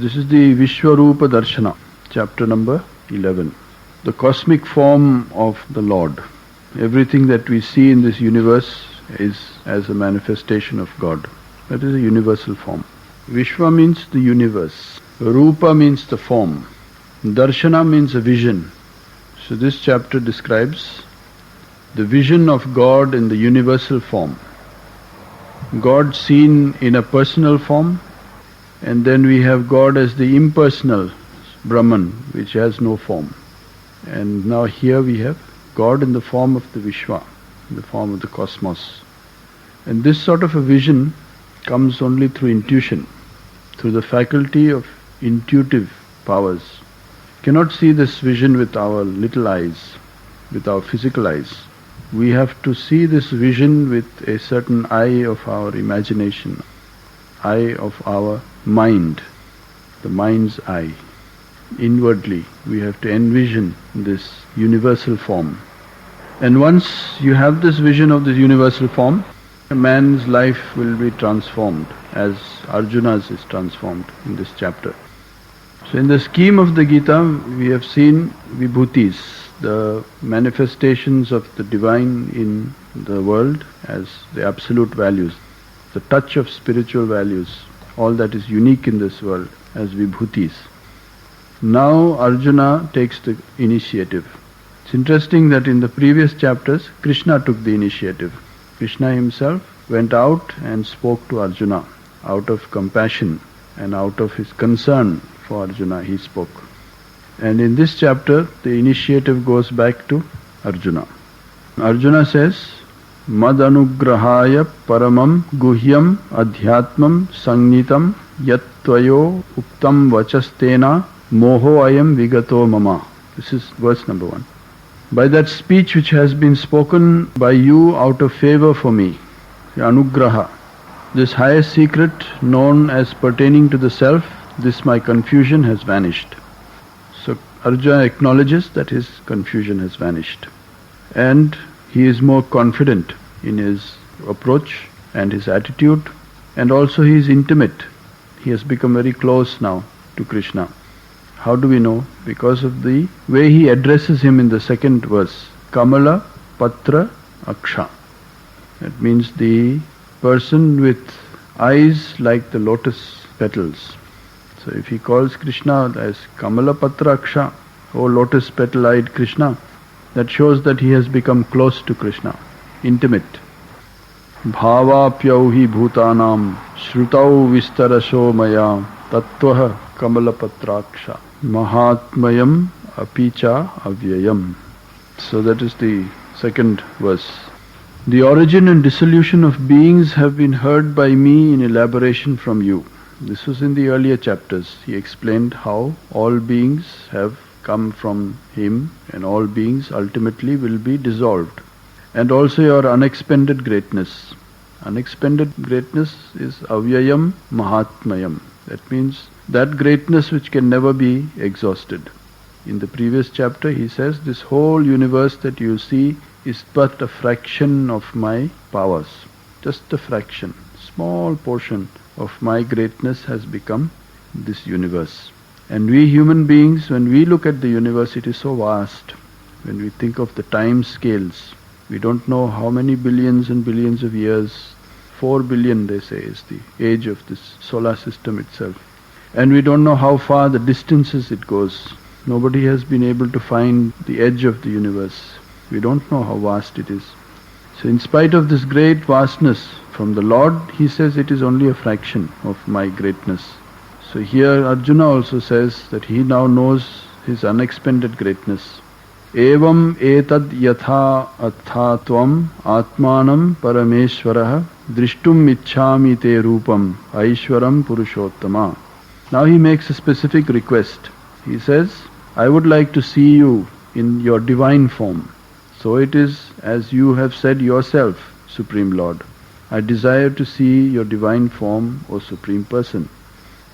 This is the Vishwarupa Darshana, chapter number 11. The cosmic form of the Lord. Everything that we see in this universe is as a manifestation of God. That is a universal form. Vishwa means the universe. Rupa means the form. Darshana means a vision. So this chapter describes the vision of God in the universal form. God seen in a personal form, and then we have God as the impersonal Brahman, which has no form. And now here we have God in the form of the Vishwa, in the form of the cosmos. And this sort of a vision comes only through intuition, through the faculty of intuitive powers. Cannot see this vision with our little eyes, with our physical eyes. We have to see this vision with a certain eye of our imagination, eye of our mind, the mind's eye. Inwardly, we have to envision this universal form. And once you have this vision of this universal form, a man's life will be transformed, as Arjuna's is transformed in this chapter. So in the scheme of the Gita, we have seen vibhutis, the manifestations of the divine in the world as the absolute values, the touch of spiritual values, all that is unique in this world as vibhutis. Now Arjuna takes the initiative. It's interesting that in the previous chapters, Krishna took the initiative. Krishna himself went out and spoke to Arjuna. Out of compassion and out of his concern for Arjuna, he spoke. And in this chapter, the initiative goes back to Arjuna. Arjuna says, Mad anugrahaya paramam guhyam adhyatmam sangnitam yat tvayo uktam vachastena moho ayam vigato mama. This is verse number 1. By that speech which has been spoken by you out of favor for me, anugraha, this highest secret known as pertaining to the self, this my confusion has vanished. So Arjuna acknowledges that his confusion has vanished. And he is more confident in his approach and his attitude, and also he is intimate. He has become very close now to Krishna. How do we know? Because of the way he addresses him in the second verse. Kamala Patra Aksha. That means the person with eyes like the lotus petals. So if he calls Krishna as Kamala Patra Aksha, O lotus petal-eyed Krishna, that shows that he has become close to Krishna, intimate. Bhavapyauhi bhutanam shrutau vistarasho maya tattvaha kamala patraksha mahatmayam apicha avyayam. So that is the second verse. The origin and dissolution of beings have been heard by me in elaboration from you. This was in the earlier chapters. He explained how all beings have come from him and all beings ultimately will be dissolved. And also your unexpended greatness. Unexpended greatness is avyayam mahatmayam. That means that greatness which can never be exhausted. In the previous chapter he says this whole universe that you see is but a fraction of my powers. Just a fraction, small portion of my greatness has become this universe. And we human beings, when we look at the universe, it is so vast. When we think of the time scales, we don't know how many billions and billions of years. 4 billion, they say, is the age of this solar system itself. And we don't know how far the distances it goes. Nobody has been able to find the edge of the universe. We don't know how vast it is. So in spite of this great vastness from the Lord, he says it is only a fraction of my greatness. So here Arjuna also says that he now knows his unexpended greatness. Evam etad yatha atha tvam atmanam parameshwaraha drishtum ichhami te rupam aishwaram purushottama. Now he makes a specific request. He says, I would like to see you in your divine form. So it is as you have said yourself, Supreme Lord. I desire to see your divine form, O Supreme Person.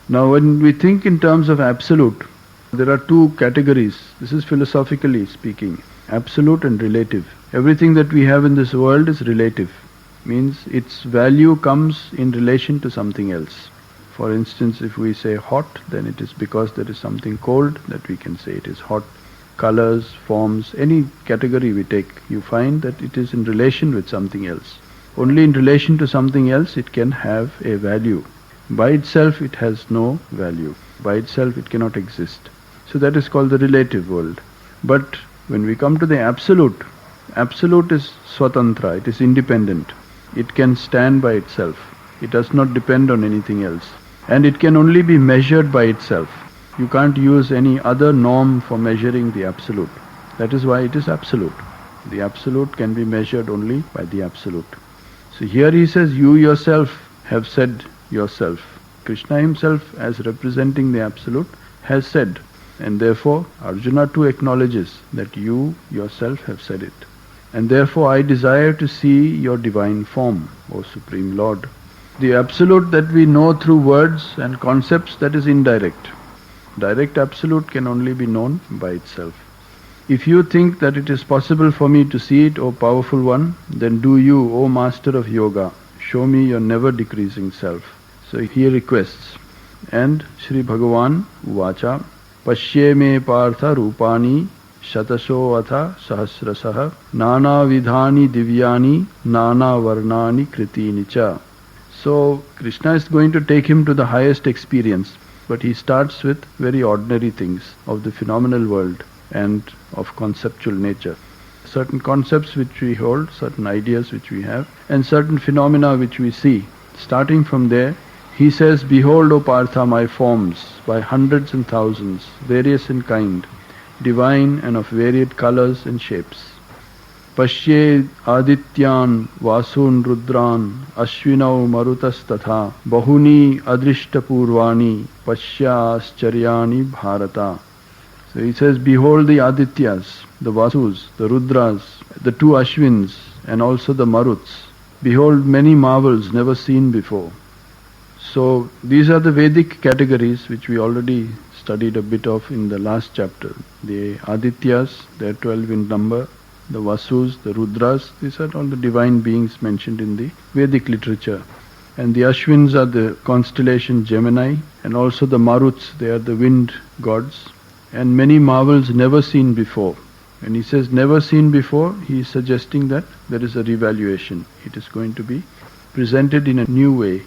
Now when we think in terms of absolute, there are two categories. This is philosophically speaking. Absolute and relative. Everything that we have in this world is relative. Means its value comes in relation to something else. For instance, if we say hot, then it is because there is something cold that we can say it is hot. Colors, forms, any category we take, you find that it is in relation with something else. Only in relation to something else it can have a value. By itself it has no value. By itself it cannot exist. So that is called the relative world. But when we come to the absolute, absolute is swatantra, it is independent. It can stand by itself. It does not depend on anything else. And it can only be measured by itself. You can't use any other norm for measuring the absolute. That is why it is absolute. The absolute can be measured only by the absolute. So here he says, you yourself have said yourself. Krishna himself, as representing the absolute, has said. And therefore Arjuna too acknowledges that you yourself have said it. And therefore I desire to see your divine form, O Supreme Lord. The absolute that we know through words and concepts, that is indirect. Direct absolute can only be known by itself. If you think that it is possible for me to see it, O powerful one, then do you, O master of yoga, show me your never decreasing self. So he requests. And Sri Bhagavan Uvacha Pashye me partha rupani shatasho atha sahasrasaha nana vidhani divyani nana varnani kritini cha. So Krishna is going to take him to the highest experience, but he starts with very ordinary things of the phenomenal world and of conceptual nature. Certain concepts which we hold, certain ideas which we have, and certain phenomena which we see. Starting from there, he says, behold, O Partha, my forms, by hundreds and thousands, various in kind, divine and of varied colors and shapes. Pashye adityan vasun rudran ashvinau marutas tatha bahuni adrishta purvani pashya ascharyani bharata. So he says, behold the Adityas, the Vasus, the Rudras, the two Ashwins, and also the Maruts. Behold many marvels never seen before. So these are the Vedic categories which we already studied a bit of in the last chapter. The Adityas, they are 12 in number. The Vasus, the Rudras, these are all the divine beings mentioned in the Vedic literature. And the Ashwins are the constellation Gemini, and also the Maruts, they are the wind gods. And many marvels never seen before. When he says never seen before, he is suggesting that there is a revaluation. It is going to be presented in a new way.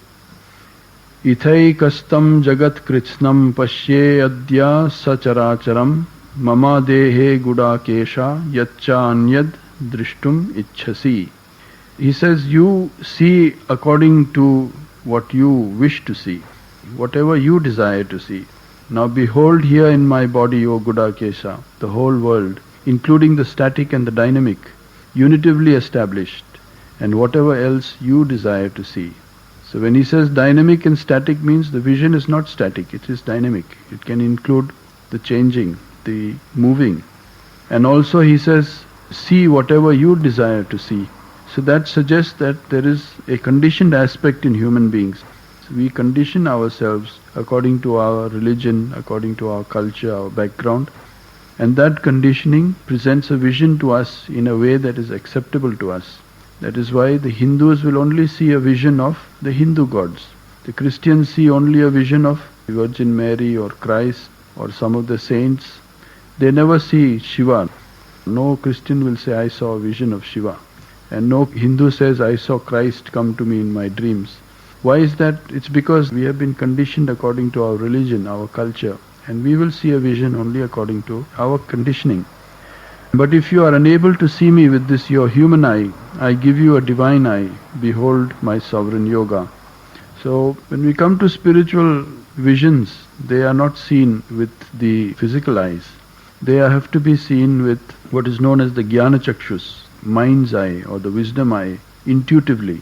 Ithaikastam jagat kritsnam pashye adya sacharacharam mama dehe gudakesha yaccha anyad drishtum ichhasi. He says, you see according to what you wish to see, whatever you desire to see. Now behold here in my body, O Gudakesha, the whole world, including the static and the dynamic, unitively established, and whatever else you desire to see. So when he says dynamic and static, means the vision is not static, it is dynamic. It can include the changing, the moving. And also he says, see whatever you desire to see. So that suggests that there is a conditioned aspect in human beings. So we condition ourselves according to our religion, according to our culture, our background. And that conditioning presents a vision to us in a way that is acceptable to us. That is why the Hindus will only see a vision of the Hindu gods. The Christians see only a vision of Virgin Mary or Christ or some of the saints. They never see Shiva. No Christian will say, I saw a vision of Shiva. And no Hindu says, I saw Christ come to me in my dreams. Why is that? It's because we have been conditioned according to our religion, our culture. And we will see a vision only according to our conditioning. But if you are unable to see me with this your human eye, I give you a divine eye. Behold my sovereign yoga. So when we come to spiritual visions, they are not seen with the physical eyes. They have to be seen with what is known as the jnana chakshus, mind's eye or the wisdom eye, intuitively.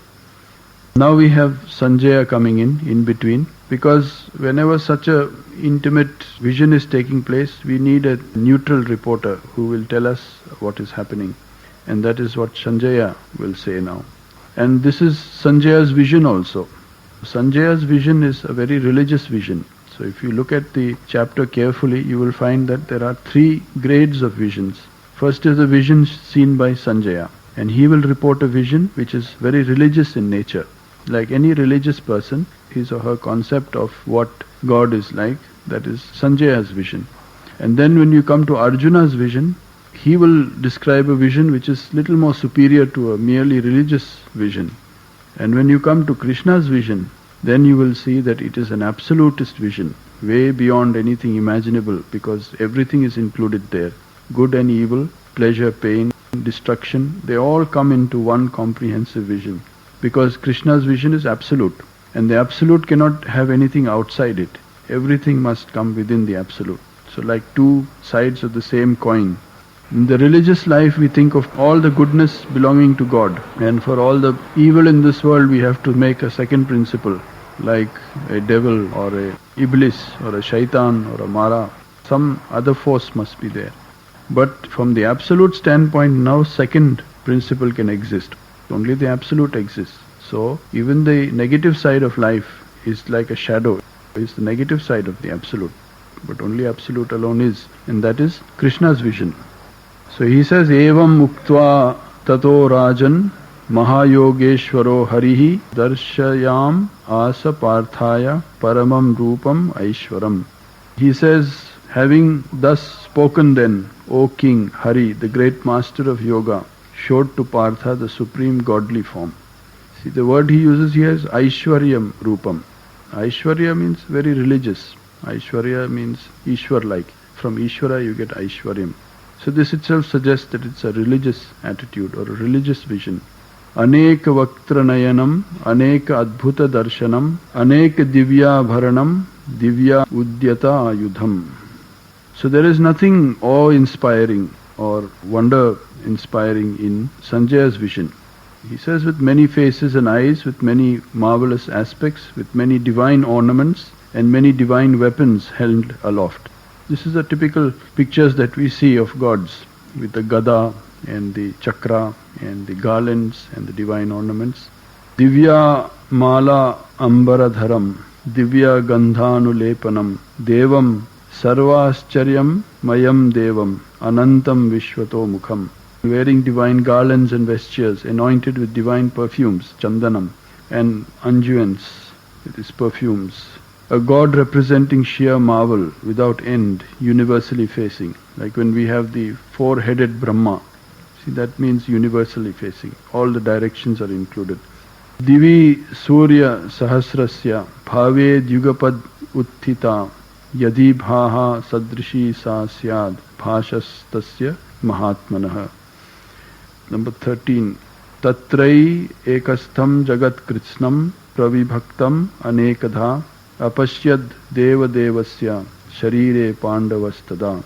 Now we have Sanjaya coming in between, because whenever such a intimate vision is taking place, we need a neutral reporter who will tell us what is happening. And that is what Sanjaya will say now. And this is Sanjaya's vision also. Sanjaya's vision is a very religious vision. So if you look at the chapter carefully, you will find that there are 3 grades of visions. First is the vision seen by Sanjaya, and he will report a vision which is very religious in nature. Like any religious person, his or her concept of what God is like, that is Sanjaya's vision. And then when you come to Arjuna's vision, he will describe a vision which is little more superior to a merely religious vision. And when you come to Krishna's vision, then you will see that it is an absolutist vision, way beyond anything imaginable, because everything is included there. Good and evil, pleasure, pain, destruction, they all come into one comprehensive vision. Because Krishna's vision is absolute, and the absolute cannot have anything outside it. Everything must come within the absolute. So like two sides of the same coin. In the religious life we think of all the goodness belonging to God, and for all the evil in this world we have to make a second principle, like a devil or a iblis or a shaitan or a mara. Some other force must be there. But from the absolute standpoint, no second principle can exist. Only the absolute exists. So even the negative side of life is like a shadow, is the negative side of the absolute. But only absolute alone is, and that is Krishna's vision. So he says, Evam uktva tato rajan mahayogeshwaro harihi darshayam asa parthaya paramam rupam aishwaram. He says, having thus spoken then, O King Hari, the great master of yoga, showed to Partha the supreme godly form. See, the word he uses here is Aishwaryam Rupam. Aishwarya means very religious. Aishwarya means Ishwar-like. From Ishwara you get Aishwaryam. So this itself suggests that it's a religious attitude or a religious vision. Aneka Vaktranayanam, Aneka Adbhuta Darshanam, Aneka Divya Bharanam, Divya Udyata Ayudham. So there is nothing awe-inspiring or wonder-inspiring in Sanjaya's vision. He says, with many faces and eyes, with many marvelous aspects, with many divine ornaments and many divine weapons held aloft. This is the typical pictures that we see of gods, with the gada and the chakra and the garlands and the divine ornaments. Divya mala ambaradharam, divya gandhanulepanam, devam sarvascharya mayam devam, anantam vishvato mukham. Wearing divine garlands and vestures, anointed with divine perfumes, chandanam, and unguents, it is perfumes. A god representing sheer marvel, without end, universally facing. Like when we have the four-headed Brahma, see, that means universally facing. All the directions are included. Divi Surya Sahasrasya Bhave Yugapad Uttita Yadi Bhaha Sadrishi Sa Syad Bhashastasya Mahatmanaha. Number 13. Tatrai ekastham jagat kritsnam pravibhaktam anekadha apashyad deva devasya sharire pandavastada.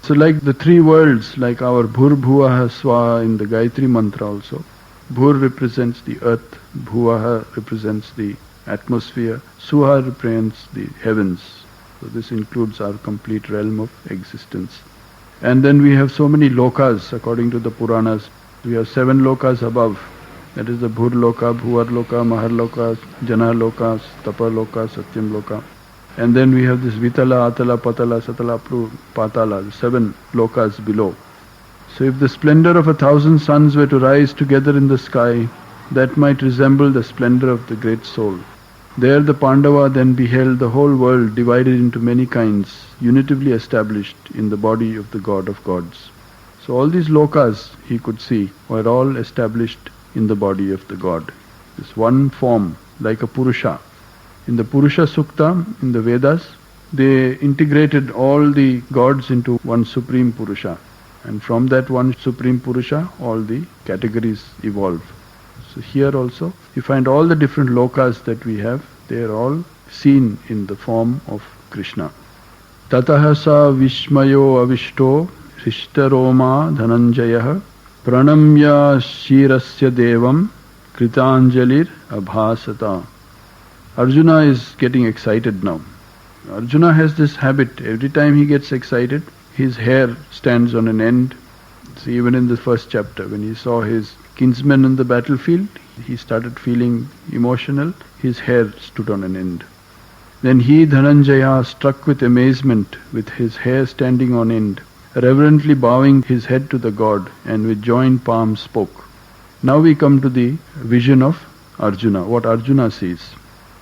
So like the three worlds, like our Bhur Bhuvaha Swaha in the Gayatri Mantra also. Bhur represents the earth, Bhuvaha represents the atmosphere, Suha represents the heavens. So this includes our complete realm of existence. And then we have so many lokas according to the Puranas. We have 7 lokas above. That is the Bhur Loka, Bhuvar Loka, Mahar Loka, Jana Loka, Tapa Loka, Satyam Loka. And then we have this Vitala, Atala, Patala, Satala, Patala, the 7 lokas below. So if the splendor of 1,000 suns were to rise together in the sky, that might resemble the splendor of the great soul. There the Pandava then beheld the whole world divided into many kinds, unitively established in the body of the God of gods. So all these lokas he could see were all established in the body of the God. This one form, like a Purusha. In the Purusha Sukta, in the Vedas, they integrated all the gods into one Supreme Purusha. And from that one Supreme Purusha, all the categories evolve. So here also, you find all the different lokas that we have, they are all seen in the form of Krishna. Tataha sa vishmayo avishto Rishtaroma Dhananjayah Pranamya Shirasya Devam Kritanjalir Abhasata. Arjuna is getting excited now. Arjuna has this habit, every time he gets excited, his hair stands on an end. So even in the first chapter, when he saw his kinsmen in the battlefield, he started feeling emotional, his hair stood on an end. Then he, Dhananjaya, struck with amazement, with his hair standing on end, reverently bowing his head to the god, and with joined palms spoke. Now we come to the vision of Arjuna, what Arjuna sees.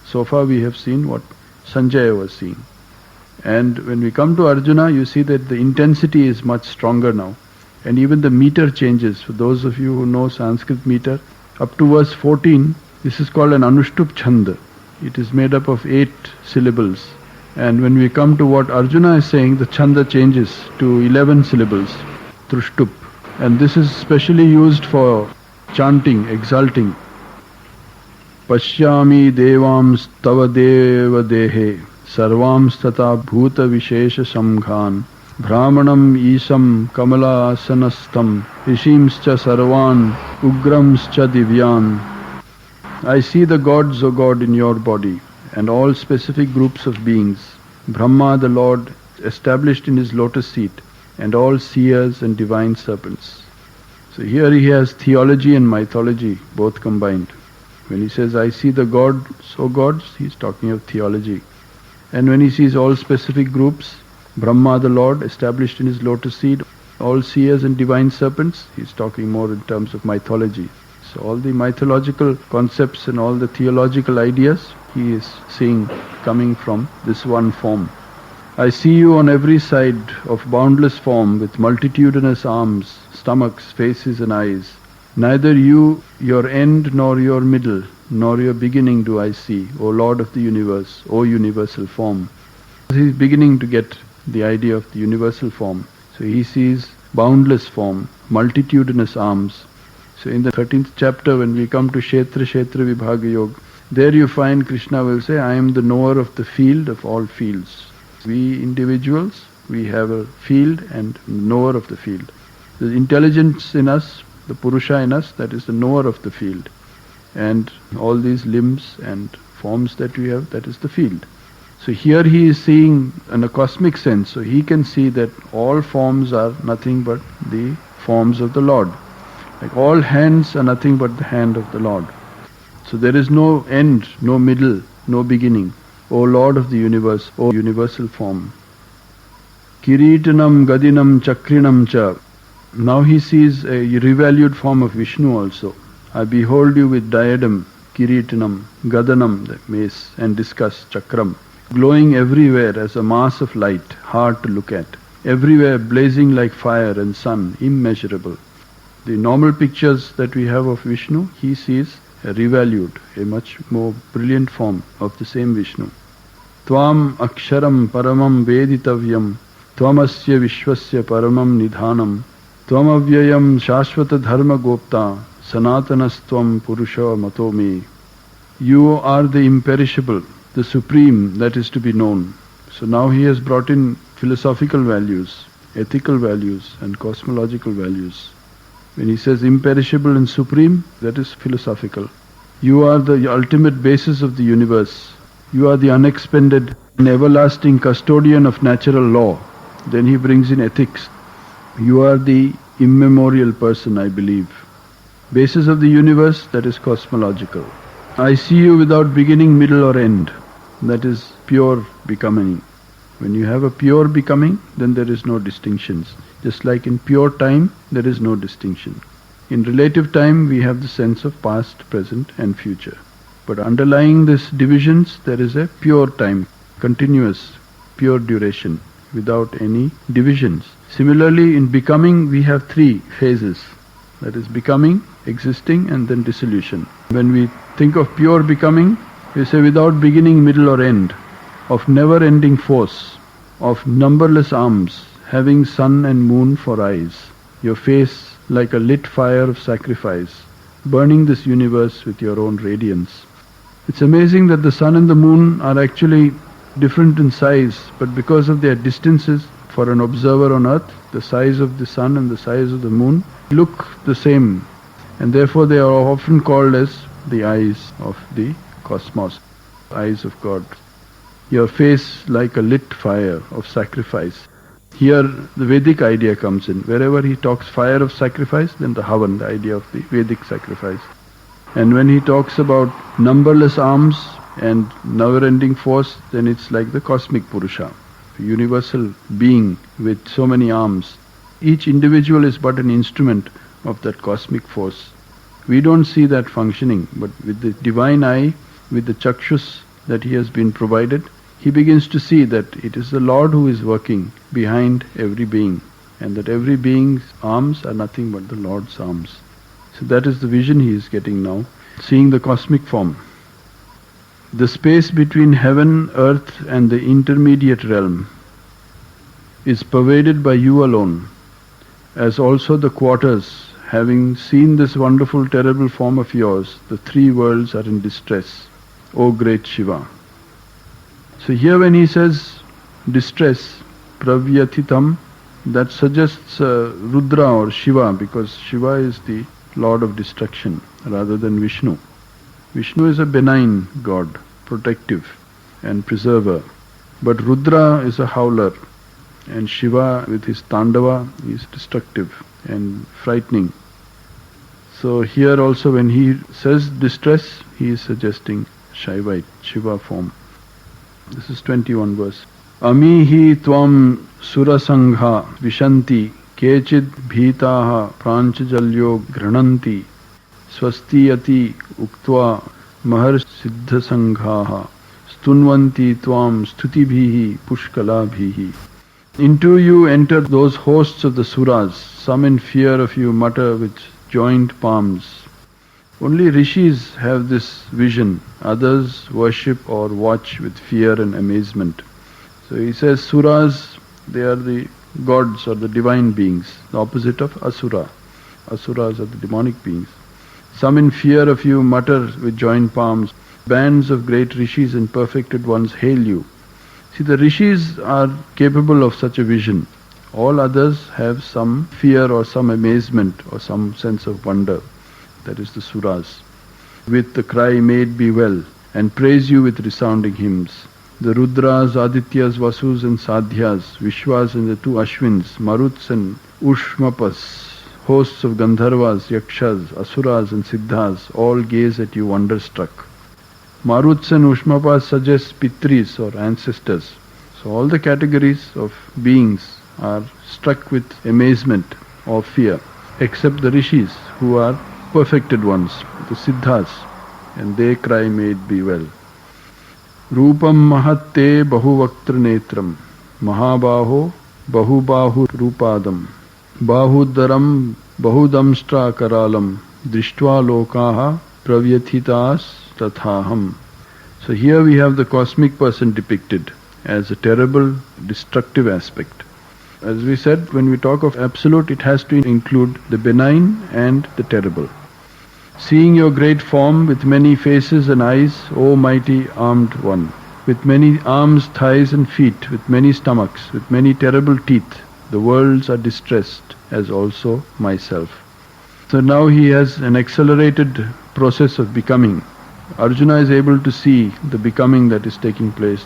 So far we have seen what Sanjaya was seeing. And when we come to Arjuna, you see that the intensity is much stronger now. And even the meter changes. For those of you who know Sanskrit meter, up to verse 14, this is called an Anushtup Chanda. It is made up of 8 syllables. And when we come to what Arjuna is saying, the Chanda changes to 11 syllables, Trushtup. And this is specially used for chanting, exalting. Pashyami devams tava deva dehe sarvams tata bhuta vishesha samghan brahmanam isam kamala asanastam rishimscha sarvan ugramscha divyan. I see the gods, O God, in your body and all specific groups of beings. Brahma, the Lord, established in his lotus seat, and all seers and divine serpents. So here he has theology and mythology both combined. When he says, I see the gods, O gods, he's talking of theology. And when he sees all specific groups, Brahma the Lord, established in his lotus seat, all seers and divine serpents, he's talking more in terms of mythology. So all the mythological concepts and all the theological ideas, he is seeing coming from this one form. I see you on every side of boundless form with multitudinous arms, stomachs, faces and eyes. Neither you, your end, nor your middle, nor your beginning do I see, O Lord of the universe, O universal form. He is beginning to get the idea of the universal form. So he sees boundless form, multitudinous arms. So in the 13th chapter, when we come to Kshetra Vibhaga Yoga, there you find Krishna will say, I am the knower of the field of all fields. We individuals, we have a field and knower of the field. The intelligence in us, the Purusha in us, that is the knower of the field. And all these limbs and forms that we have, that is the field. So here he is seeing in a cosmic sense, so he can see that all forms are nothing but the forms of the Lord. Like all hands are nothing but the hand of the Lord. So there is no end, no middle, no beginning. O Lord of the universe, O universal form. Kiritanam Gadinam Chakrinam Cha. Now he sees a revalued form of Vishnu also. I behold you with diadem, Kiritanam, Gadanam, the mace, and discus, Chakram, glowing everywhere as a mass of light, hard to look at. Everywhere blazing like fire and sun, immeasurable. The normal pictures that we have of Vishnu, he sees a revalued, a much more brilliant form of the same Vishnu. Tvam aksharam paramam veditavyam, tvamasya vishwasya paramam nidhanam, tvamavyayam shashvata dharma gopta, sanatanastvam purusha matomi. You are the imperishable, the supreme that is to be known. So now he has brought in philosophical values, ethical values and cosmological values. When he says imperishable and supreme, that is philosophical. You are the ultimate basis of the universe. You are the unexpended and everlasting custodian of natural law. Then he brings in ethics. You are the immemorial person, I believe. Basis of the universe, that is cosmological. I see you without beginning, middle or end. That is pure becoming. When you have a pure becoming, then there is no distinctions. Just like in pure time, there is no distinction. In relative time, we have the sense of past, present and future. But underlying these divisions, there is a pure time, continuous, pure duration, without any divisions. Similarly, in becoming, we have 3 phases. That is becoming, existing and then dissolution. When we think of pure becoming, we say without beginning, middle or end, of never-ending force, of numberless arms, having sun and moon for eyes, your face like a lit fire of sacrifice, burning this universe with your own radiance. It's amazing that the sun and the moon are actually different in size, but because of their distances, for an observer on earth, the size of the sun and the size of the moon look the same, and therefore they are often called as the eyes of the cosmos, eyes of God. Your face like a lit fire of sacrifice. Here the Vedic idea comes in. Wherever he talks fire of sacrifice, then the Havan, the idea of the Vedic sacrifice. And when he talks about numberless arms and never-ending force, then it's like the cosmic Purusha, a universal being with so many arms. Each individual is but an instrument of that cosmic force. We don't see that functioning, but with the divine eye, with the chakshus that he has been provided, he begins to see that it is the Lord who is working behind every being, and that every being's arms are nothing but the Lord's arms. So that is the vision he is getting now, seeing the cosmic form. The space between heaven, earth and the intermediate realm is pervaded by you alone, as also the quarters. Having seen this wonderful, terrible form of yours, the three worlds are in distress, O great Shiva. So here when he says distress, pravyathitam, that suggests Rudra or Shiva, because Shiva is the Lord of destruction rather than Vishnu. Vishnu is a benign god, protective and preserver. But Rudra is a howler, and Shiva with his Tandava is destructive and frightening. So here also when he says distress, he is suggesting Shaivite, Shiva form. This is 21 verse. Amihi tvam surasangha vishanti kechid bhitaha pranchajalyo grananti swastiyati uktva mahar siddhasanghaha stunvanti tvam stutibhihi pushkalabhihi. Into you enter those hosts of the suras. Some in fear of you mutter with joined palms. Only rishis have this vision. Others worship or watch with fear and amazement. So he says suras, they are the gods or the divine beings, the opposite of asura. Asuras are the demonic beings. Some in fear of you mutter with joined palms. Bands of great rishis and perfected ones hail you. See, the rishis are capable of such a vision. All others have some fear or some amazement or some sense of wonder. That is the suras. With the cry, may it be well, and praise you with resounding hymns. The Rudras, Adityas, Vasus and Sadhyas, Vishwas and the two Ashwins, Maruts and Ushmapas, hosts of Gandharvas, Yakshas, Asuras and Siddhas, all gaze at you wonderstruck. Maruts and Ushmapas suggest Pitris or ancestors. So all the categories of beings are struck with amazement or fear, except the rishis who are perfected ones, the Siddhas, and they cry, may it be well. Rupam mahatte bahuvaktra netram mahabaho bahubahu rupadam bahudaram bahudamstra karalam drishtva lokaha pravyathitas tathaham. So here we have the cosmic person depicted as a terrible, destructive aspect. As we said, when we talk of absolute, it has to include the benign and the terrible. Seeing your great form with many faces and eyes, O mighty armed one, with many arms, thighs and feet, with many stomachs, with many terrible teeth, the worlds are distressed, as also myself. So now he has an accelerated process of becoming. Arjuna is able to see the becoming that is taking place.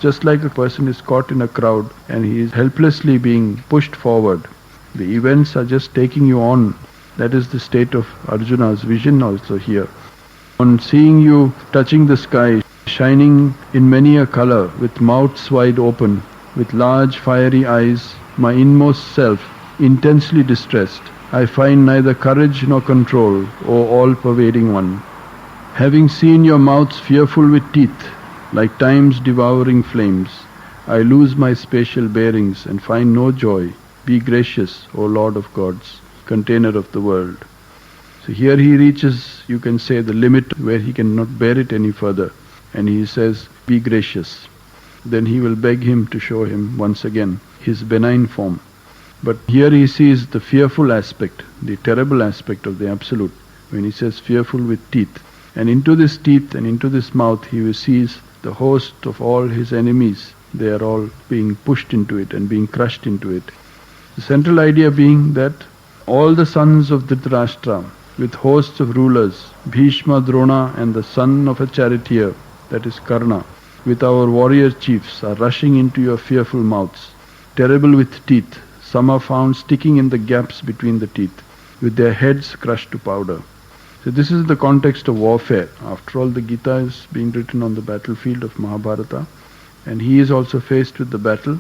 Just like a person is caught in a crowd and he is helplessly being pushed forward. The events are just taking you on. That is the state of Arjuna's vision also here. On seeing you touching the sky, shining in many a color, with mouths wide open, with large fiery eyes, my inmost self, intensely distressed, I find neither courage nor control, O all-pervading one. Having seen your mouths fearful with teeth, like time's devouring flames, I lose my spatial bearings and find no joy. Be gracious, O Lord of gods, container of the world. So here he reaches, you can say, the limit where he cannot bear it any further. And he says, be gracious. Then he will beg him to show him once again his benign form. But here he sees the fearful aspect, the terrible aspect of the Absolute, when he says fearful with teeth. And into this teeth and into this mouth he sees the host of all his enemies. They are all being pushed into it and being crushed into it. The central idea being that all the sons of Dhritarashtra, with hosts of rulers, Bhishma, Drona and the son of a charioteer, that is Karna, with our warrior chiefs, are rushing into your fearful mouths, terrible with teeth. Some are found sticking in the gaps between the teeth, with their heads crushed to powder. So this is the context of warfare. After all, the Gita is being written on the battlefield of Mahabharata, and he is also faced with the battle.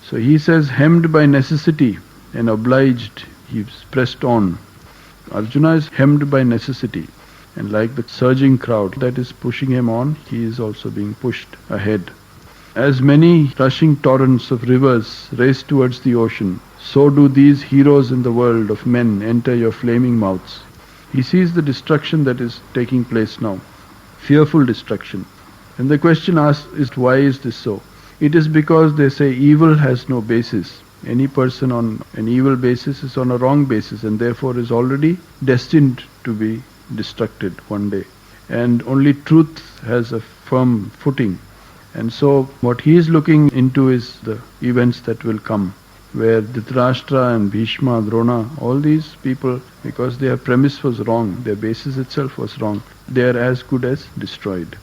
So he says, hemmed by necessity and obliged, he is pressed on. Arjuna is hemmed by necessity, and like the surging crowd that is pushing him on, he is also being pushed ahead. As many rushing torrents of rivers race towards the ocean, so do these heroes in the world of men enter your flaming mouths. He sees the destruction that is taking place now, fearful destruction. And the question asked is, why is this so? It is because they say evil has no basis. Any person on an evil basis is on a wrong basis and therefore is already destined to be destructed one day. And only truth has a firm footing. And so what he is looking into is the events that will come, where Dhritarashtra and Bhishma, Drona, all these people, because their premise was wrong, their basis itself was wrong, they are as good as destroyed.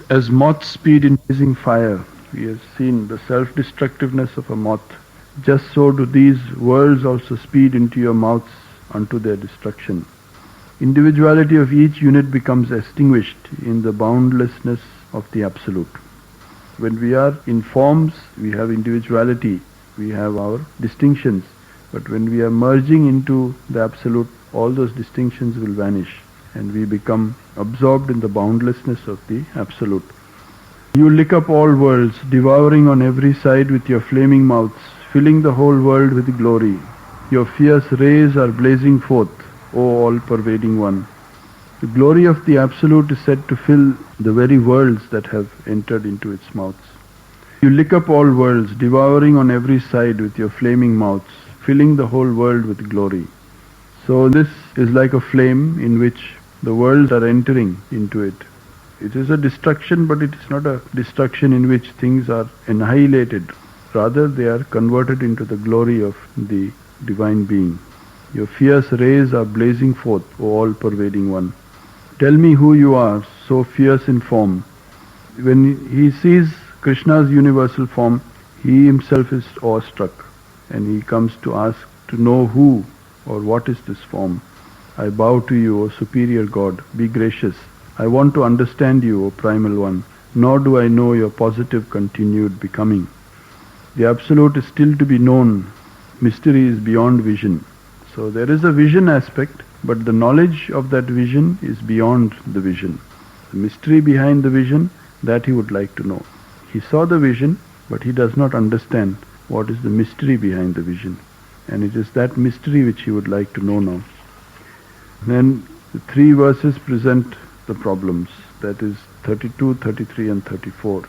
As moths speed in blazing fire, we have seen the self-destructiveness of a moth. Just so do these worlds also speed into your mouths unto their destruction. Individuality of each unit becomes extinguished in the boundlessness of the Absolute. When we are in forms, we have individuality, we have our distinctions. But when we are merging into the Absolute, all those distinctions will vanish and we become absorbed in the boundlessness of the Absolute. You lick up all worlds, devouring on every side with your flaming mouths, filling the whole world with glory. Your fierce rays are blazing forth, O all-pervading one. The glory of the Absolute is said to fill the very worlds that have entered into its mouths. You lick up all worlds, devouring on every side with your flaming mouths, filling the whole world with glory. So this is like a flame in which the worlds are entering into it. It is a destruction, but it is not a destruction in which things are annihilated. Rather, they are converted into the glory of the Divine Being. Your fierce rays are blazing forth, O all-pervading one. Tell me who you are, so fierce in form. When he sees Krishna's universal form, he himself is awestruck, and he comes to ask to know who or what is this form. I bow to you, O superior God, be gracious. I want to understand you, O primal one, nor do I know your positive continued becoming. The Absolute is still to be known. Mystery is beyond vision. So there is a vision aspect, but the knowledge of that vision is beyond the vision. The mystery behind the vision, that he would like to know. He saw the vision, but he does not understand what is the mystery behind the vision. And it is that mystery which he would like to know now. Then the 3 verses present the problems. That is 32, 33 and 34.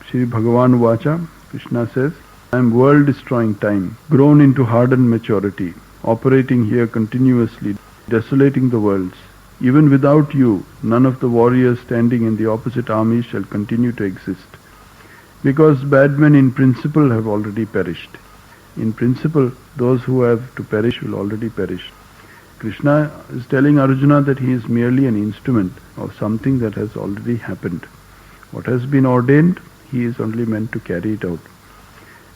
Shri Bhagavan Vacha, Krishna says, I am world-destroying time, grown into hardened maturity, operating here continuously, desolating the worlds. Even without you, none of the warriors standing in the opposite armies shall continue to exist. Because bad men in principle have already perished. In principle, those who have to perish will already perish. Krishna is telling Arjuna that he is merely an instrument of something that has already happened. What has been ordained, he is only meant to carry it out.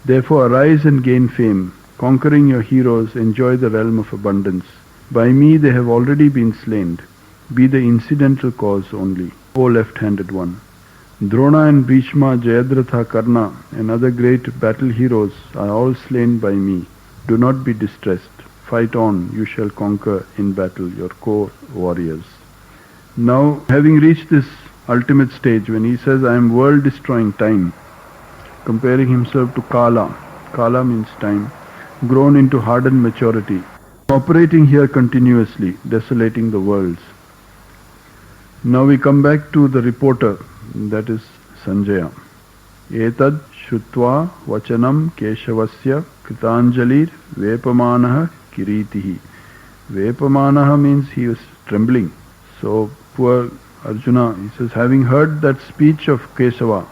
Therefore arise and gain fame. Conquering your heroes, enjoy the realm of abundance. By me they have already been slain. Be the incidental cause only, O left-handed one. Drona and Bhishma, Jayadratha, Karna and other great battle heroes are all slain by me. Do not be distressed. Fight on, you shall conquer in battle your co-warriors. Now, having reached this ultimate stage, when he says, I am world-destroying time, comparing himself to Kala. Kala means time, grown into hardened maturity, operating here continuously, desolating the worlds. Now we come back to the reporter, that is Sanjaya. Etad Shrutva Vachanam Keshavasya Kritanjalir Vepamanaha Kiritihi. Vepamanaha means he was trembling. So poor Arjuna, he says, having heard that speech of Keshava,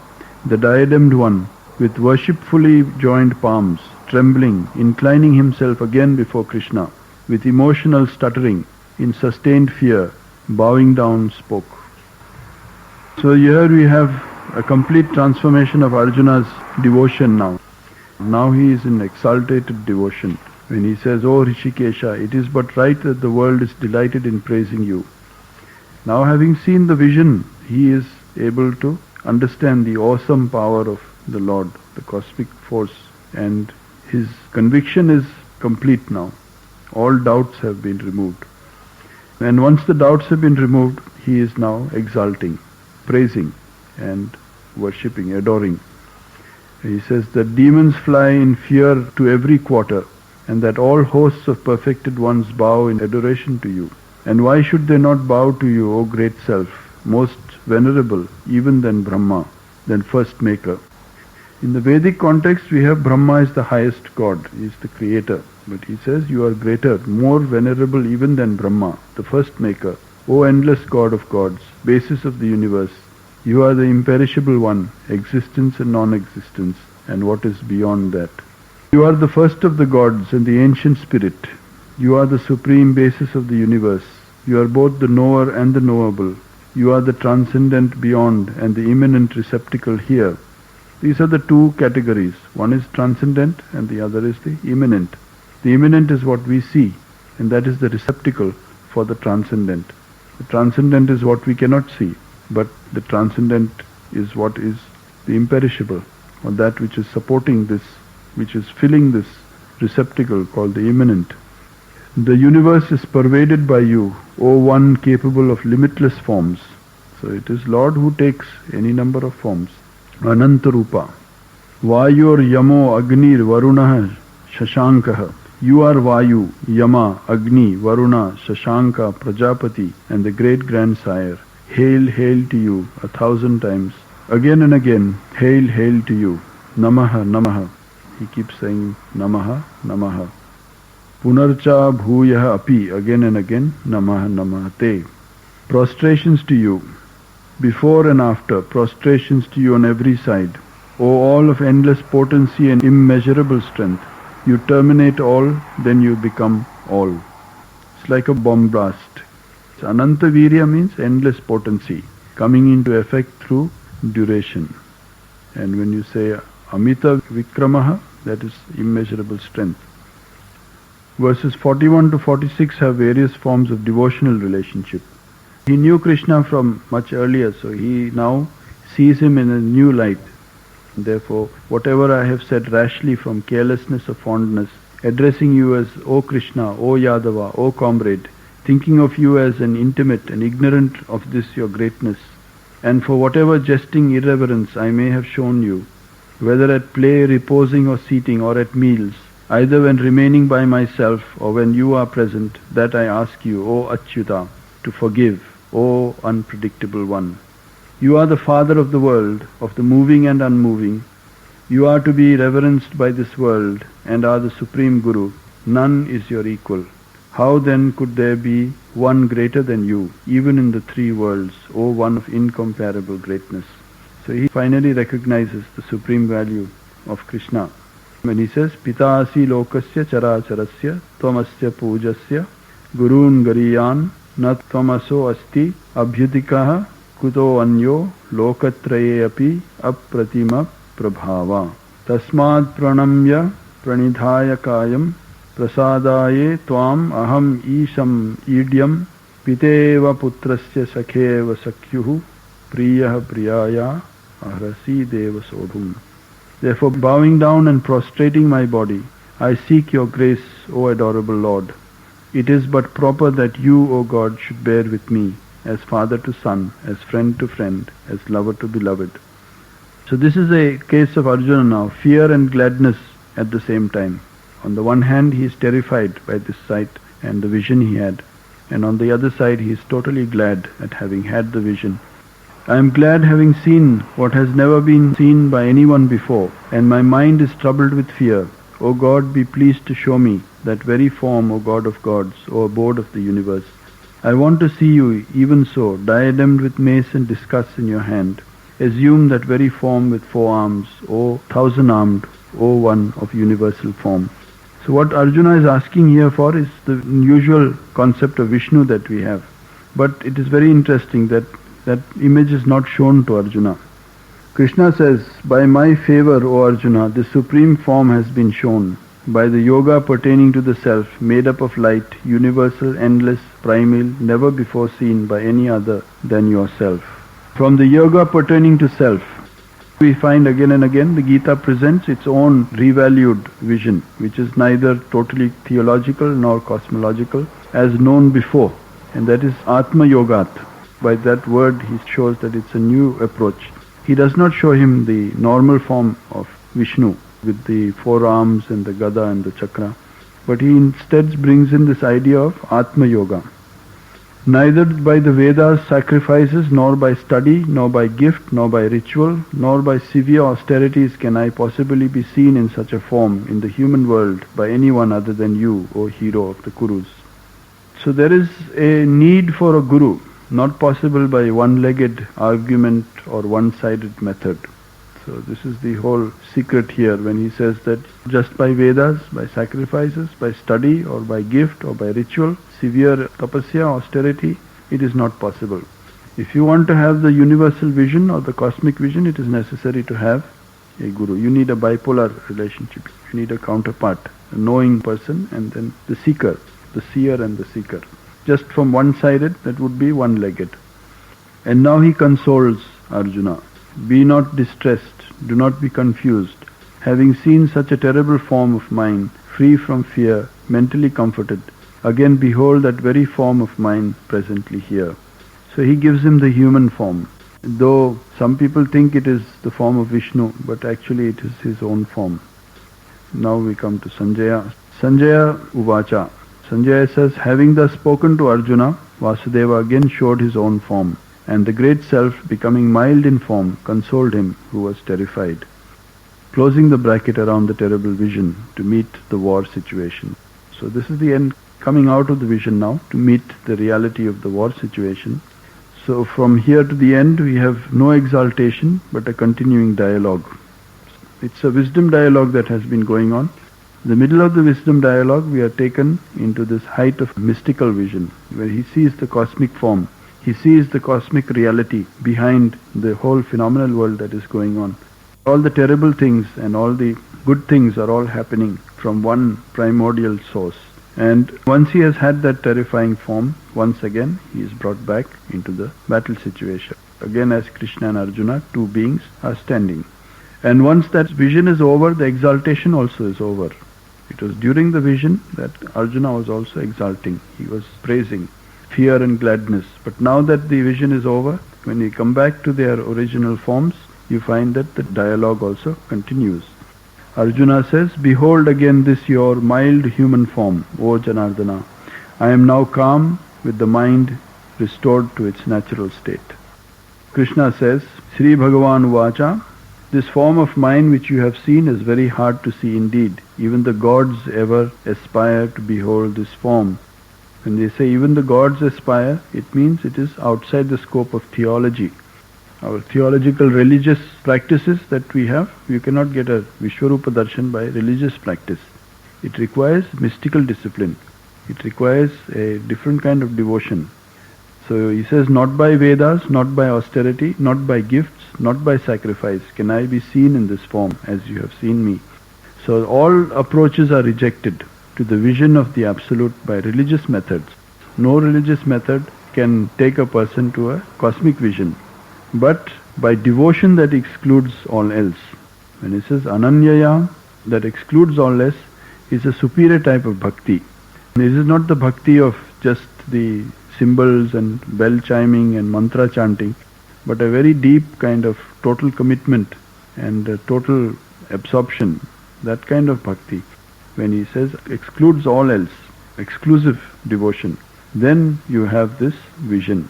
the diademed one, with worshipfully joined palms, trembling, inclining himself again before Krishna, with emotional stuttering, in sustained fear, bowing down spoke. So here we have a complete transformation of Arjuna's devotion now. Now he is in exalted devotion. When he says, O Rishikesha, it is but right that the world is delighted in praising you. Now having seen the vision, he is able to understand the awesome power of the Lord, the cosmic force, and his conviction is complete now. All doubts have been removed. And once the doubts have been removed, he is now exalting, praising and worshipping, adoring. He says that demons fly in fear to every quarter, and that all hosts of perfected ones bow in adoration to you. And why should they not bow to you, O great self, most venerable even than Brahma, than first maker? In the Vedic context, we have Brahma is the highest God, he is the creator. But he says, you are greater, more venerable even than Brahma, the first maker. O endless God of gods, basis of the universe, you are the imperishable one, existence and non-existence, and what is beyond that. You are the first of the gods and the ancient spirit. You are the supreme basis of the universe. You are both the knower and the knowable. You are the transcendent beyond and the immanent receptacle here. These are the two categories. One is transcendent and the other is the immanent. The immanent is what we see, and that is the receptacle for the transcendent. The transcendent is what we cannot see, but the transcendent is what is the imperishable, or that which is supporting this, which is filling this receptacle called the immanent. The universe is pervaded by you, O one capable of limitless forms. So it is Lord who takes any number of forms. Anantarupa. Vayor Yamo Agnir Varunah Shashankaha. You are Vayu, Yama, Agni, Varuna, Shashanka, Prajapati, and the great grandsire. Hail, hail to you 1,000 times. Again and again, hail, hail to you. Namaha, Namaha. He keeps saying Namaha, Namaha. Punarcha Bhuyaha Api. Again and again, Namaha, Namaha Te. Prostrations to you. Before and after, prostrations to you on every side. O all of endless potency and immeasurable strength. You terminate all, then you become all. It's like a bomb blast. Ananta Virya means endless potency, coming into effect through duration. And when you say Amita Vikramaha, that is immeasurable strength. Verses 41 to 46 have various forms of devotional relationship. He knew Krishna from much earlier, so he now sees him in a new light. Therefore, whatever I have said rashly from carelessness or fondness, addressing you as O Krishna, O Yadava, O comrade, thinking of you as an intimate and ignorant of this your greatness, and for whatever jesting irreverence I may have shown you, whether at play, reposing or seating, or at meals, either when remaining by myself or when you are present, that I ask you, O Achyuta, to forgive, O unpredictable one. You are the Father of the world, of the moving and unmoving. You are to be reverenced by this world and are the Supreme Guru. None is your equal. How then could there be one greater than you, even in the three worlds, O one of incomparable greatness? So he finally recognizes the supreme value of Krishna. When he says, Pitasi lokasya characharasya tvamasya pujasya gurun gariyan na tvamaso asti abhyudikaha kuto anyo lokatraye api apratima prabhava. Tasmad pranamya pranidhaya kayam prasadaye tvam aham isham idyam piteva putrasya sakheva sakyuhu priyah priyaya ahrasi deva sodhum. Therefore, bowing down and prostrating my body, I seek your grace, O adorable Lord. It is but proper that you, O God, should bear with me, as father to son, as friend to friend, as lover to beloved. So this is a case of Arjuna now, fear and gladness at the same time. On the one hand, he is terrified by this sight and the vision he had, and on the other side, he is totally glad at having had the vision. I am glad having seen what has never been seen by anyone before, and my mind is troubled with fear. O God, be pleased to show me that very form, O God of gods, O abode of the universe. I want to see you even so, diademed with mace and discus in your hand. Assume that very form with 4 arms, O thousand-armed, O one of universal form. So what Arjuna is asking here for is the usual concept of Vishnu that we have. But it is very interesting that that image is not shown to Arjuna. Krishna says, by my favor, O Arjuna, the supreme form has been shown. By the yoga pertaining to the self, made up of light, universal, endless, primal, never before seen by any other than yourself. From the yoga pertaining to self, we find again and again the Gita presents its own revalued vision, which is neither totally theological nor cosmological, as known before. and that is Atma Yogat. By that word he shows that it's a new approach. He does not show him the normal form of Vishnu with the four arms and the Gada and the Chakra, but he instead brings in this idea of Atma Yoga. Neither by the Vedas sacrifices, nor by study, nor by gift, nor by ritual, nor by severe austerities can I possibly be seen in such a form in the human world by anyone other than you, O hero of the Kurus. So there is a need for a guru, not possible by one-legged argument or one-sided method. So this is the whole secret here when he says that just by Vedas, by sacrifices, by study or by gift or by ritual, severe tapasya, austerity, it is not possible. If you want to have the universal vision or the cosmic vision, it is necessary to have a guru. You need a bipolar relationship. You need a counterpart, a knowing person and then the seeker, the seer and the seeker. Just from one-sided, that would be one-legged. And now he consoles Arjuna. Be not distressed, do not be confused. Having seen such a terrible form of mine, free from fear, mentally comforted, again behold that very form of mine presently here. So he gives him the human form. Though some people think it is the form of Vishnu, but actually it is his own form. Now we come to Sanjaya. Sanjaya Uvacha. Sanjaya says, having thus spoken to Arjuna, Vasudeva again showed his own form, and the great self, becoming mild in form, consoled him who was terrified. Closing the bracket around the terrible vision to meet the war situation. So this is the end, coming out of the vision now to meet the reality of the war situation. So from here to the end we have no exaltation but a continuing dialogue. It's a wisdom dialogue that has been going on. In the middle of the wisdom dialogue we are taken into this height of mystical vision where he sees the cosmic form. He sees the cosmic reality behind the whole phenomenal world that is going on. All the terrible things and all the good things are all happening from one primordial source. And once he has had that terrifying form, once again he is brought back into the battle situation. Again as Krishna and Arjuna, two beings, are standing. And once that vision is over, the exaltation also is over. It was during the vision that Arjuna was also exalting. He was praising fear and gladness. But now that the vision is over, when you come back to their original forms, you find that the dialogue also continues. Arjuna says, behold again this your mild human form, O Janardana. I am now calm with the mind restored to its natural state. Krishna says, Sri Bhagavan Vacha, this form of mine which you have seen is very hard to see indeed. Even the gods ever aspire to behold this form. When they say even the gods aspire, it means it is outside the scope of theology. Our theological religious practices that we have, you cannot get a Vishwarupa Darshan by religious practice. It requires mystical discipline. It requires a different kind of devotion. So he says, not by Vedas, not by austerity, not by gifts, not by sacrifice can I be seen in this form as you have seen me. So all approaches are rejected to the vision of the Absolute by religious methods. No religious method can take a person to a cosmic vision. But by devotion that excludes all else. When he says Ananyaya, that excludes all else, is a superior type of bhakti. This is not the bhakti of just the symbols and bell chiming and mantra chanting, but a very deep kind of total commitment and total absorption, that kind of bhakti. When he says excludes all else, exclusive devotion, then you have this vision.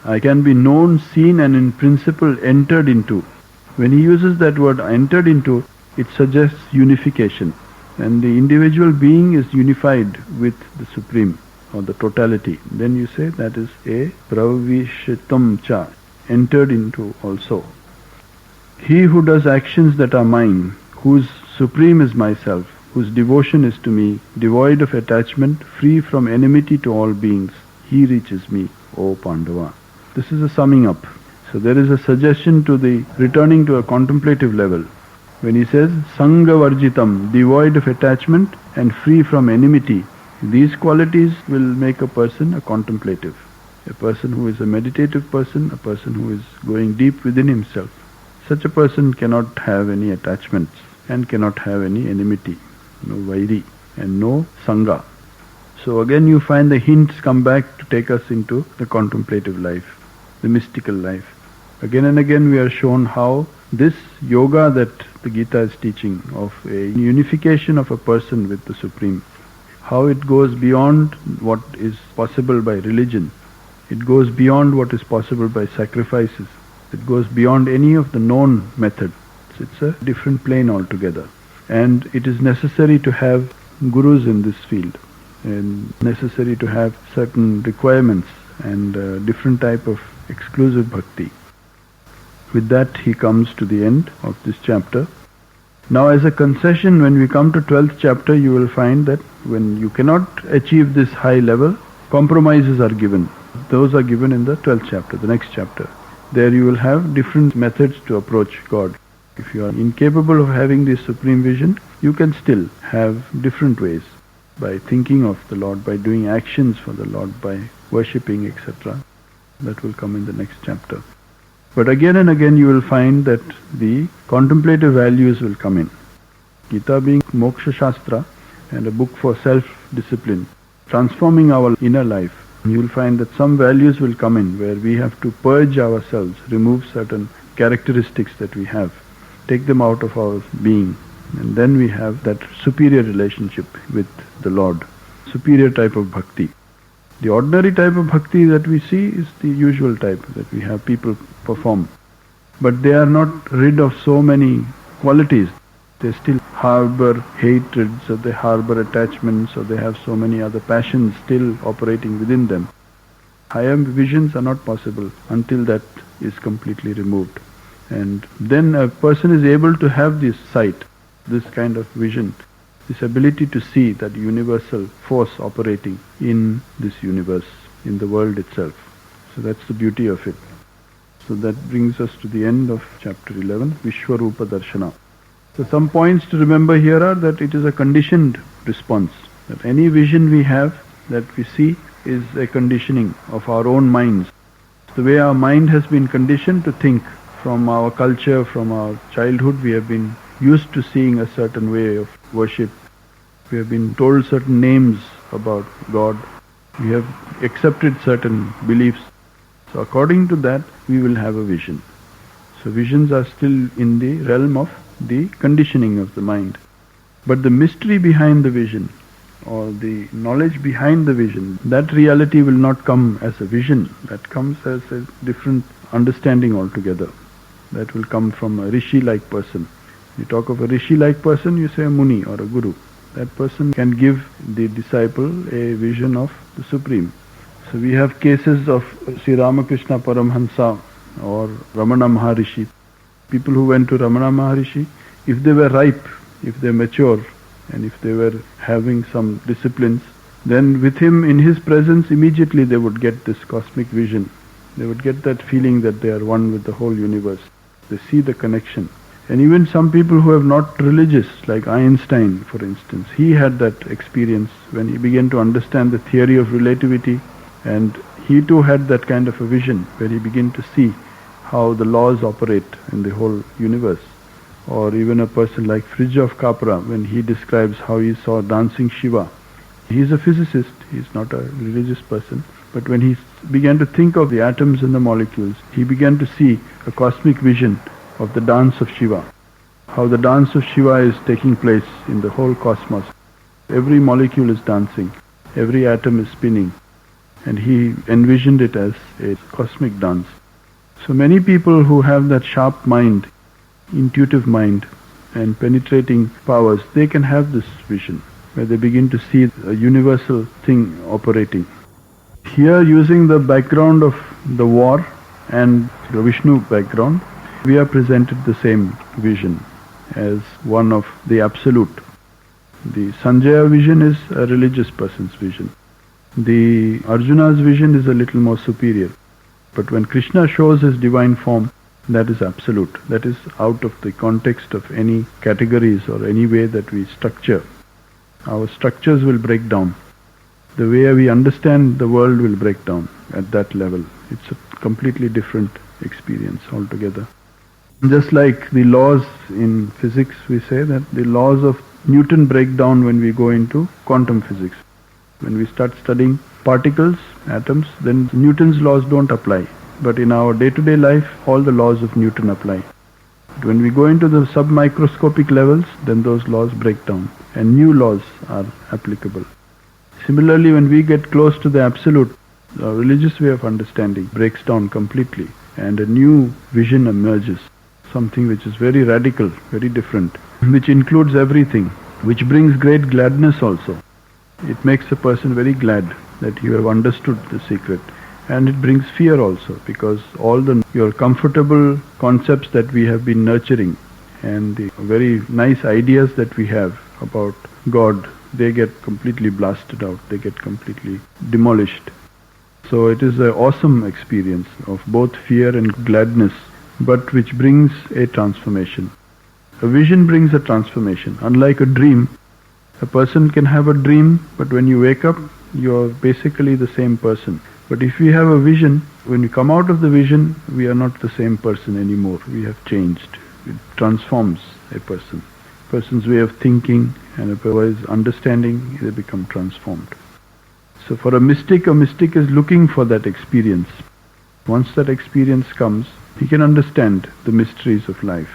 I can be known, seen and in principle entered into. When he uses that word entered into, it suggests unification. And the individual being is unified with the Supreme or the totality. Then you say that is a pravishitam cha, entered into also. He who does actions that are mine, whose Supreme is myself, whose devotion is to me, devoid of attachment, free from enmity to all beings, he reaches me, O Pandava. This is a summing up. So there is a suggestion to the returning to a contemplative level. When he says Sangha Varjitam, devoid of attachment and free from enmity, these qualities will make a person a contemplative. A person who is a meditative person, a person who is going deep within himself. Such a person cannot have any attachments and cannot have any enmity, no vairi and no sangha. So again you find the hints come back to take us into the contemplative life, the mystical life. Again and again we are shown how this yoga that the Gita is teaching of a unification of a person with the Supreme, how it goes beyond what is possible by religion. It goes beyond what is possible by sacrifices. It goes beyond any of the known methods. It's a different plane altogether. And it is necessary to have gurus in this field, and necessary to have certain requirements and different type of exclusive bhakti. With that he comes to the end of this chapter. Now as a concession, when we come to 12th chapter, you will find that when you cannot achieve this high level, compromises are given. Those are given in the 12th chapter, the next chapter. There you will have different methods to approach God. If you are incapable of having this supreme vision, you can still have different ways, by thinking of the Lord, by doing actions for the Lord, by worshipping, etc. That will come in the next chapter. But again and again you will find that the contemplative values will come in. Gita being Moksha Shastra and a book for self-discipline, transforming our inner life, you will find that some values will come in where we have to purge ourselves, remove certain characteristics that we have, take them out of our being, and then we have that superior relationship with the Lord, superior type of bhakti. The ordinary type of bhakti that we see is the usual type that we have people perform. But they are not rid of so many qualities. They still harbor hatreds, or they harbor attachments, or they have so many other passions still operating within them. Higher visions are not possible until that is completely removed. And then a person is able to have this sight, this kind of vision, this ability to see that universal force operating in this universe, in the world itself. So that's the beauty of it. So that brings us to the end of chapter 11, Vishwarupa Darshana. So some points to remember here are that it is a conditioned response. That any vision we have, that we see, is a conditioning of our own minds. The way our mind has been conditioned to think, from our culture, from our childhood, we have been used to seeing a certain way of worship. We have been told certain names about God. We have accepted certain beliefs. So according to that, we will have a vision. So visions are still in the realm of the conditioning of the mind. But the mystery behind the vision, or the knowledge behind the vision, that reality will not come as a vision. That comes as a different understanding altogether. That will come from a rishi-like person. You talk of a rishi-like person, you say a muni or a guru. That person can give the disciple a vision of the Supreme. So we have cases of Sri Ramakrishna Paramhansa or Ramana Maharishi. People who went to Ramana Maharishi, if they were ripe, if they mature, and if they were having some disciplines, then with him, in his presence, immediately they would get this cosmic vision. They would get that feeling that they are one with the whole universe. They see the connection. And even some people who are not religious, like Einstein, for instance, he had that experience when he began to understand the theory of relativity, and he too had that kind of a vision where he began to see how the laws operate in the whole universe. Or even a person like Fritjof Capra, when he describes how he saw dancing Shiva. He's a physicist, he's not a religious person, but when he began to think of the atoms and the molecules, he began to see a cosmic vision of the dance of Shiva. How the dance of Shiva is taking place in the whole cosmos. Every molecule is dancing, every atom is spinning, and he envisioned it as a cosmic dance. So many people who have that sharp mind, intuitive mind, and penetrating powers, they can have this vision, where they begin to see a universal thing operating. Here, using the background of the war and the Vishnu background, we are presented the same vision as one of the absolute. The Sanjaya vision is a religious person's vision. The Arjuna's vision is a little more superior. But when Krishna shows his divine form, that is absolute. That is out of the context of any categories or any way that we structure. Our structures will break down. The way we understand the world will break down at that level. It's a completely different experience altogether. Just like the laws in physics, we say that the laws of Newton break down when we go into quantum physics. When we start studying particles, atoms, then Newton's laws don't apply. But in our day-to-day life, all the laws of Newton apply. But when we go into the submicroscopic levels, then those laws break down and new laws are applicable. Similarly, when we get close to the Absolute, our religious way of understanding breaks down completely and a new vision emerges, something which is very radical, very different, which includes everything, which brings great gladness also. It makes a person very glad that you have understood the secret. And it brings fear also, because all your comfortable concepts that we have been nurturing and the very nice ideas that we have about God, they get completely blasted out, they get completely demolished. So it is an awesome experience of both fear and gladness, but which brings a transformation. A vision brings a transformation. Unlike a dream, a person can have a dream, but when you wake up, you are basically the same person. But if we have a vision, when we come out of the vision, we are not the same person anymore. We have changed. It transforms a person. A person's way of thinking and a person's understanding, they become transformed. So for a mystic is looking for that experience. Once that experience comes, he can understand the mysteries of life.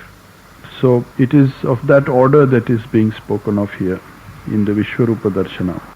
So it is of that order that is being spoken of here in the Vishwarupa Darshana.